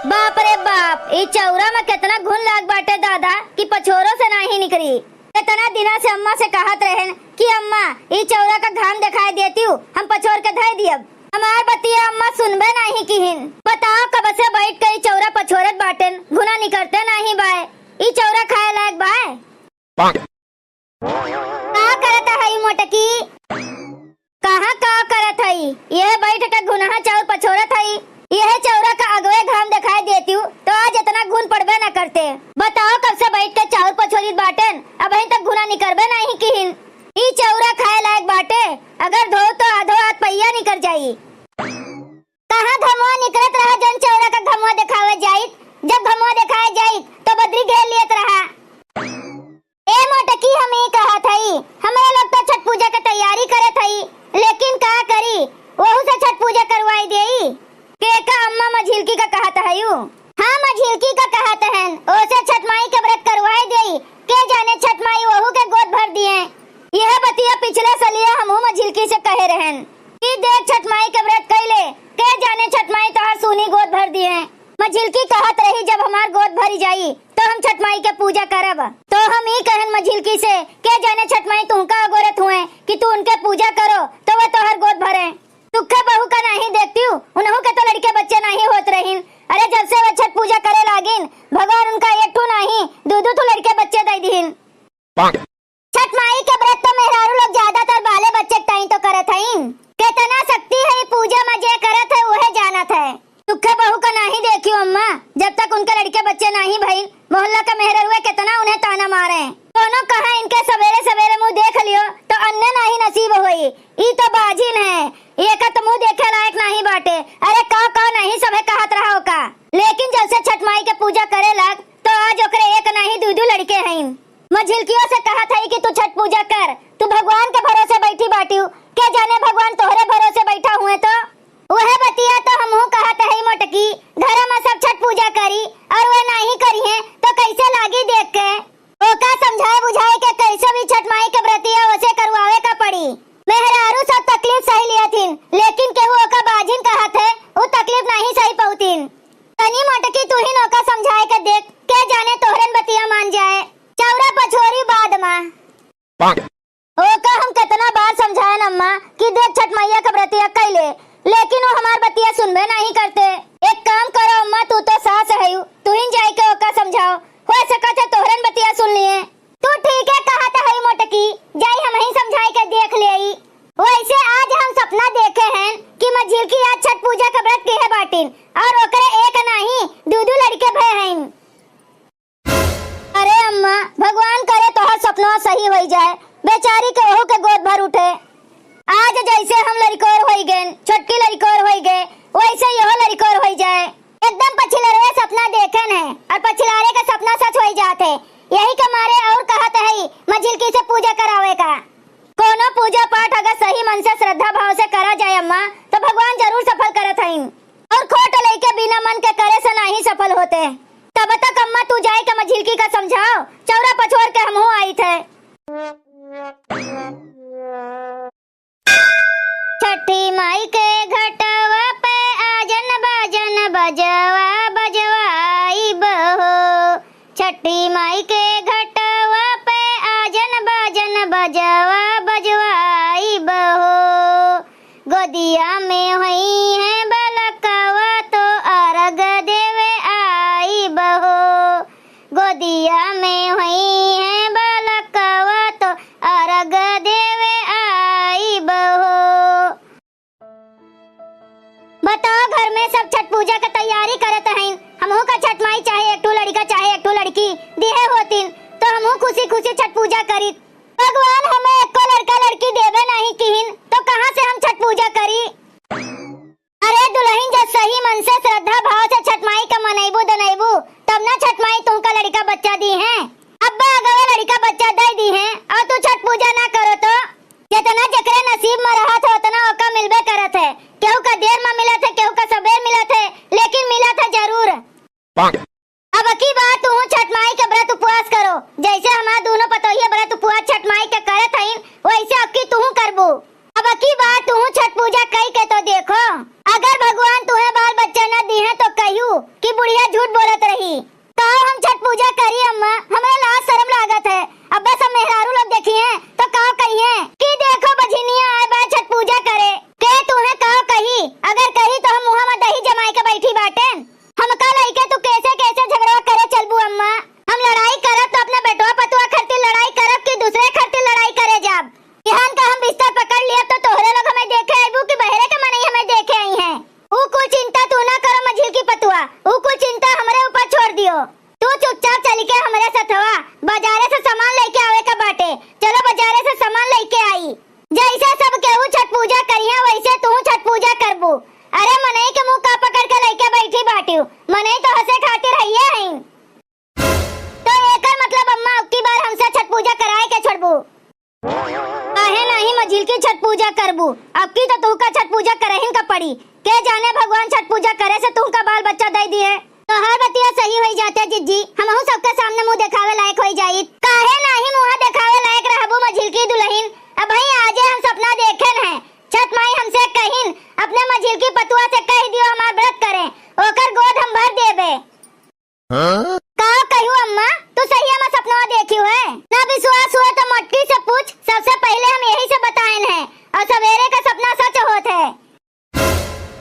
बाप रे बाप, ई चौरा में कितना घुन लाग बाटे दादा कि पछोरो से नहीं निकली। कितना दिना से अम्मा से कहत रहन कि अम्मा ई चौरा का घाम दिखाई देती हूँ, हम पछोर के धय दियब। हमार बतिया अम्मा सुनबे नहीं किहिन। बताओ कब से बैठ के ई चौरा पछोरत बाटेन, घुना निकलते नहीं बाय। ई चौरा खाए लायक बाय। का करत है मोटकी? कहाँ का करत है? यह बैठ के घुना चौर पछोरत है। यह चौरा का अगवे घाम दिखाई देती हूँ तो आज इतना घुन पड़बे न करते। बताओ कब से बैठ के चाउर पछोरित बाटेन, अब अभी तक घुना निकलबे नहीं किहिन। ई चौरा खाए लायक बाटे, अगर धो तो आधो हाथ पहिया निकल जाई। कहाँ घमवा निकलत रहा जन चौरा का घमवा दिखावे जाइत। जब घमवा दिखाए जाइत तो बद्री घेर लियत रहा। ए मोटकी, हम ही कहा थई हमारे लोग तो छठ पूजा की तैयारी करे थई, लेकिन का करी वहू से छठ पूजा करवाई देई। के का अम्मा मझिलकी का कहत है यू? हाँ मझिलकी का कहत हैं, ओसे छठ माई के व्रत करवाई देई। के जाने छठ माई वहू के गोद भर दिए। यह बतिया पिछले सलिया हमहू मझिलकी से कहे रहन कि देख छठ माई के व्रत कैले, के जाने छठ माई तोहर सुनी गोद भर दिए। मझिलकी कहत रही जब हमार गोद भरी जाई तो हम छठ माई के पूजा करब। तो हम ही कहन मझिलकी से के जाने छठ माई तुमका अगोरत हुए कि तू उनके पूजा करो तो वह तोहर गोद भरे। दुखे बहू का नहीं देखती हूँ, उन्हों के तो लड़के बच्चे नहीं होत रहीन। अरे जब से वह छठ पूजा करे लागिन भगवान उनका एक ठू नहीं दो लड़के बच्चे दे दीन। छठ माई के व्रत तो मेहरारू लोग ज्यादातर बाले बच्चे टाइम तो करत हईन। कितना शक्ति है पूजा में जे करत है वह जानत है। दुखे बहू का नहीं देखियो अम्मा, जब तक उनके लड़के बच्चे नहीं भइल मोहल्ला का मेहरारू कितना उन्हें ताना मारे। दोनों कहा इनके सवेरे सवेरे मुँह देख लियो तो अन्य नहीं नसीब होई। ई तो बाजिन है, ये का तो मुँह देखे लायक नहीं बाटे। अरे का नहीं सबे कहत रहा हो का, लेकिन जब से छठ माई के पूजा करे लग तो आज ओकरे एक नहीं दो लड़के हैं। मझिलकियों से कहा था कि तू छठ पूजा कर, तू भगवान के भरोसे बैठी बाटी। क्या जाने भगवान तोहरे भरोसे बैठा हुए तो वह बतिया तो हमहू कहत है मोटकी। घर में सब छठ पूजा करी और वह नहीं करी है तो कैसे लागी देख के। ओका समझाए बुझाए के कैसे भी छठ माई के व्रतिया वैसे करवावे का पड़ी। मेहरारू सब तकलीफ सही लिया थीन, लेकिन केहू ओका बाजिन कहत है वो तकलीफ नहीं सही पहुतीन। तनी मोटकी तू ही नौका समझाए के देख, के जाने तोहरन बतिया मान जाए। चौरा पछोरी बाद में ओका हम कितना बार समझाए अम्मा कि देख छठ मैया का व्रतिया कैले, लेकिन वो हमार बतिया सुनबे नहीं करते। एक काम करो अम्मा, तू तो सास है, तू ही जाई के ओका समझाओ, हो सकत है तोहरन बतिया सुन लिए। तू ठीक है कहत है मोटकी, जाई हम ही समझाई के देख लेई। वैसे आज हम सपना देखे हैं कि मझिलकी आज छठ पूजा का व्रत के है बाटिन और ओकरे एक नहीं दो लड़के भय हैं। अरे अम्मा भगवान करे तोहर सपना सही हो जाए, बेचारी के ओहू के गोद भर उठे। आज जैसे हम लड़कोर हो गए, छोटकी लड़कोर हो गए, वैसे यह लड़कोर हो जाए। एकदम पछिलरे सपना देखन है और पछिलारे का सपना सच हो जाते। यही के मारे और कहत है मझिलकी से पूजा करावे का। कोनो पूजा पाठ अगर सही मन से श्रद्धा भाव से करा जाए अम्मा तो भगवान जरूर सफल करत है, और खोट लेके बिना मन के करे से नहीं सफल होते। तब तक अम्मा तू जाए के मझिलकी का समझाओ, चौरा पछोर के हमहू आई थे। छठी माई के घटवा पे आजन बाजन बजवा बजवाई बहो। छठी माई के घटवा पे आजन बाजन बजवा बजवाई बहो। गोदिया में हुई है बलकवा तो अर्घ देवे आई बहो। गोदिया में हुई है बलकवा तो अर्घ देवे आई बहो। बताओ घर में सब छठ पूजा की तैयारी करत हैं। हमहू का छठ माई चाहे एक लड़का चाहे एक लड़की दिए होतीन तो हमहू खुशी खुशी छठ पूजा करी। भगवान हमें एको लड़का लड़की देवे नहीं किहिन तो कहां से हम छठ पूजा करी। अरे दुल्हन जब सही मन से श्रद्धा भाव से छठ माई का मनैबू दनैबू तब ना छठ माई तुमका लड़का बच्चा दी है। अब्बा अगवे लड़का बच्चा दे दी है और तू छठ पूजा ना करो तो जितना जकरे नसीब में रहा था उतना ओका मिलबे करत है। केहू का देर में मिला था, केहू का सबेर मिला था, लेकिन मिला था जरूर। अब की बात तू छठ माई के व्रत उपवास करो, जैसे हमारा दोनों पतोहिया व्रत उपवास छठ माई के करत हईन वैसे अब की तू करबू। अब की बात तू छठ पूजा कई के तो देखो, अगर भगवान तुम्हें बाल बच्चा न दी है तो कहियो कि बुढ़िया अब की तो तू का छठ पूजा करहिन का पड़ी। के जाने भगवान छठ पूजा करे से तू का बाल बच्चा दे दिए। तो हर बतिया सही होई जाते जिज्जी, हमहू सबके सामने मुंह दिखावे लायक होई जाई। काहे नाही मुंह दिखावे लायक रहबू मझिल की दुल्हन। अब भाई आजे हम सपना देखेन है, छठ माई हमसे कहिन अपने मझिल की पतुआ से कह दियो हमार व्रत करे, ओकर गोद हम भर देबे। का कहू अम्मा, तू सही में सपना देखी है ना? विश्वास हुआ तो मटकी से पूछ, सबसे पहले हम यही से बताएन है और सवेरे का सपना सच होत है।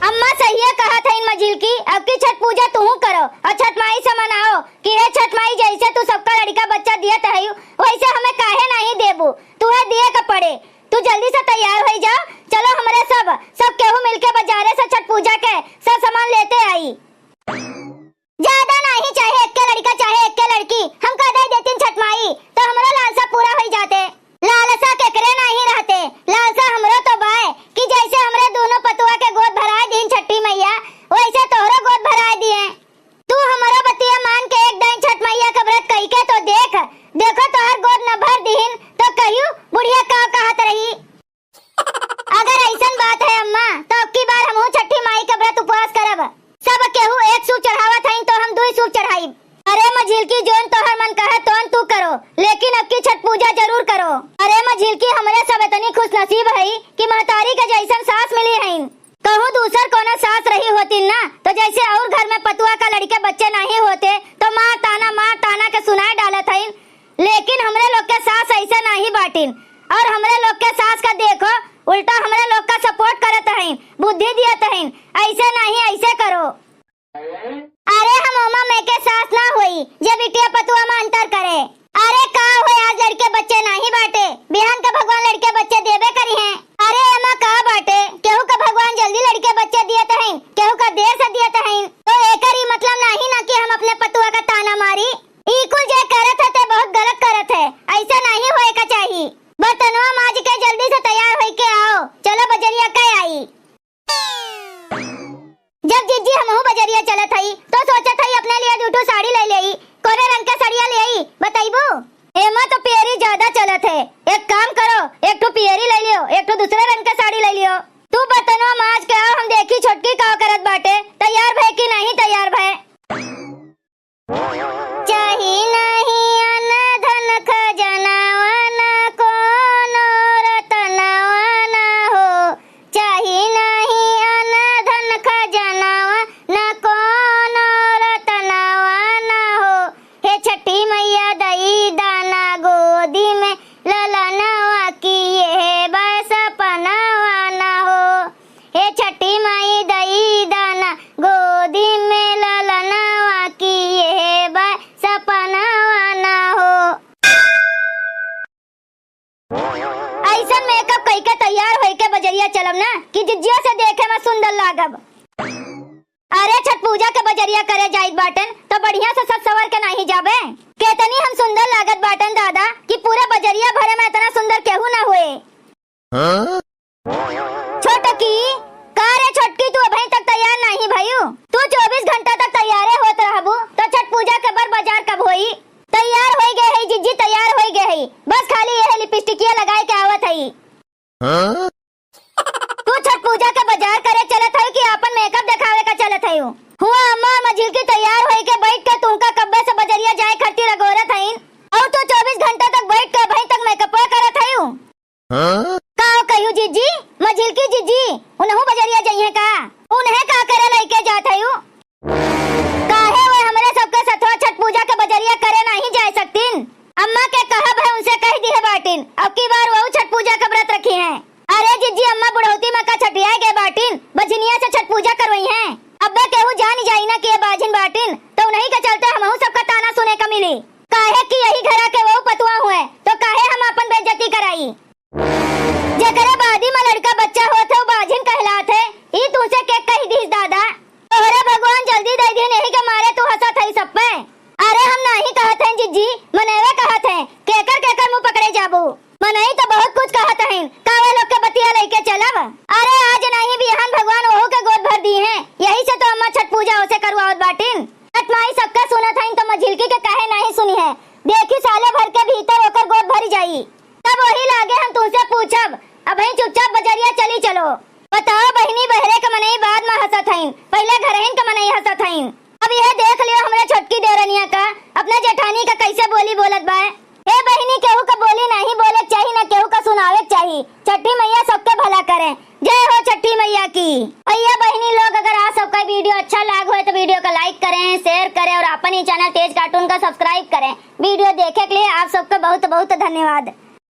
अम्मा सही है कहा था इन मझिल की, अब की छठ पूजा तू करो और छठ माई से मनाओ कि हे छठ माई जैसे तू सबका लड़का बच्चा दिए तहयू वैसे हमें काहे नहीं देबू, तू है दिए का पड़े। तू जल्दी से तैयार हो जा, चलो हमारे सब केहू मिलके बाजारे से छठ पूजा के सब सामान लेते आई। ज्यादा नहीं, चाहे एक के लड़का चाहे एक के लड़की, हम कह दे देती छठ माई तो हमारा लालसा पूरा हो जाते। लालसा केकरे नहीं रहते, लालसा हमरो तो बाय कि जैसे हमरे दोनों पतुआ के गोद भराए दीन छठी मैया वैसे तोहरो गोद भराए दिए। तू हमारा बतिया मान के एक दिन छठ मैया का व्रत कई के तो देखो तोहर गोद न भर दीन तो कहियो बुढ़िया का कहत रही। अगर ऐसन बात है अम्मा तो अब की बार हमहू छठी माई का व्रत उपवास करब। सब केहू एक सूप चढ़ावत हईन तो हम दुई सूप चढ़ाई। अरे मझिल की जोन तोहर मन कहे तोन तू करो, लेकिन अब की छठ पूजा जरूर करो। अरे मझिल की हमरे सब इतनी खुश नसीब है कि महतारी के जैसन सास मिली है। कहूँ दूसर कोनो सास रही होती ना तो जैसे और घर में पतुआ का लड़के बच्चे नहीं होते तो मार ताना के सुनाए डालत हईन, लेकिन हमरे लोग के सास ऐसे नहीं बाटिन। और हमरे लोग के सास का देखो उल्टा हमरे लोग का सपोर्ट करत हईन, बुद्धि दियत हईन, ऐसे नहीं ऐसे करो। अरे हम ओमा में के सास ना हुई जब बिटिया पतुआ में अंतर करे। अरे का हुए आज लड़के बच्चे नहीं बाटे, बिहान का भगवान लड़के बच्चे देबे करी हैं। अरे एमा का बाटे, केहू का भगवान जल्दी लड़के बच्चे दियत हैं, केहू का देर से दियत हैं, तो एकर ही मतलब नहीं ना कि हम अपने पतुआ का ताना मारी। ई कुल जे करत है ते बहुत गलत करत है, ऐसा नहीं होए का चाहिए। बर्तनवा माज के जल्दी से तैयार होई के आओ, चलो बजरिया के आई। जब जिज्जी हमहू बजरिया चलत हई तो सोचत हई अपने लिए दूठो साड़ी ले लेई, कोने रंग के साड़िया ले आई बताइबू? एमा तो पियरी ज्यादा चलत है, एक काम करो एक ठो पियरी ले लियो, एक ठो दूसरे रंग के साड़ी ले लियो। तू बर्तनवा माज के आओ, हम देखी छोटकी का करत बाटे, तैयार भय कि नहीं तैयार भय। चाही नहीं अन धन खजनावा ना कोनो रतनवा ना हो, चाही नहीं अन धन खजनावा ना कोनो रतनवा ना हो। हे छठी मैया दई दाना गोदी में ललनवा की ये बस सपनवा ना हो। हे छठी माई दई दाना गोदी में ललनवा की ये बस सपनवा ना हो। ऐसा मेकअप कई के तैयार होई के बजरिया चलब ना कि जिज्जिया से देखे में सुंदर लागब। अरे छठ पूजा के बजरिया करे जाइत बाटन तो बढ़िया से सज सवर के नहीं जाबे। केतनी हम सुंदर लागत बाटन दादा कि पूरे बजरिया भरे में इतना सुंदर केहू ना हुए। छोटकी का रे छोटकी, तू अभी तक तैयार नहीं भइयू? तू 24 घंटा तक तैयारे होत रहबू तो छठ पूजा के बर बाजार कब होई? तैयार होई गए है जिज्जी, तैयार होई गए है, बस खाली ये लिपस्टिकिया लगाए के आवत हई। तू छठ पूजा के बाजार करे चलत है कि अपन मेकअप दिखावे का चलत है? हुआ अम्मा मझिल की तैयार होई के बैठ के तुमका कब्बे से बजरिया जाए खट्टी लगोरत हईन और तू 24 घंटा तक बैठ के अभी तक मेकअप करत हईऊ। का कहू जिज्जी, मझिल की जिज्जी उन्हू बजरिया जाइए का? उन्हें का करे लेके जात हईऊ? काहे वे हमरे सबके सथवा छठ पूजा के बजरिया करे नहीं जा सकतीन? अम्मा के कहब है उनसे कह दी है बाटिन, अब की बार वो छठ पूजा का व्रत रखी है। अरे जिज्जी अम्मा बुढ़ौती में का छठिया गए बाटिन, बजनिया से छठ पूजा करवाई है। अब्बा केहू जान जाई ना कि ये बाजिन बाटिन तो उन्हीं के चलते हमहू सबका ताना सुने का मिली। काहे कि यही घरा के वो पतुआ हुए तो काहे हम अपन बेइज्जती कराई। जकरे बादी में लड़का बच्चा होत है वो बाजिन कहलात है, ई तुझसे के कह दीस दादा। तोहरे भगवान जल्दी दे दी नहीं के मारे तू हंसत है सब पे। अरे हम नहीं कहत हैं जिज्जी, मनेवे कहत हैं, केकर मुंह पकड़े जाबू। मनई तो बहुत कुछ कहत हैं, कावे लोग के बतिया लेके चलब। अरे आज नहीं बिहान भगवान वहू के गोद भर दी हैं, यही से तो अम्मा छठ पूजा उसे करवावत बाटिन। छठ माई सबका सुनत हैं तो मझिलकी के काहे नहीं सुनी है? देखी साले भर के भीतर होकर गोद भर जाई, तब वही लागे हम तुझसे पूछब अब ही चुपचाप बजरिया चली चलो। बताओ बहनी बहरे के मनई बाद में हंसत हईन, पहले घरहीन के मनई हंसत हईन। अब यह देख लियो हमरे छोटकी देवरनिया का अपने जेठानी का कैसे बोली बोलत बा। हे बहनी केहू का बोली नहीं बोले चाहिए, न केहू का सुनावे चाहिए। छठी मैया सबके भला करे। जय हो छठी मैया की। भैया बहनी लोग अगर आप सबका वीडियो अच्छा लग हो तो वीडियो को लाइक करें, शेयर करें और अपन ही चैनल तेज कार्टून का सब्सक्राइब करें। वीडियो देखे के लिए आप सबका बहुत बहुत धन्यवाद।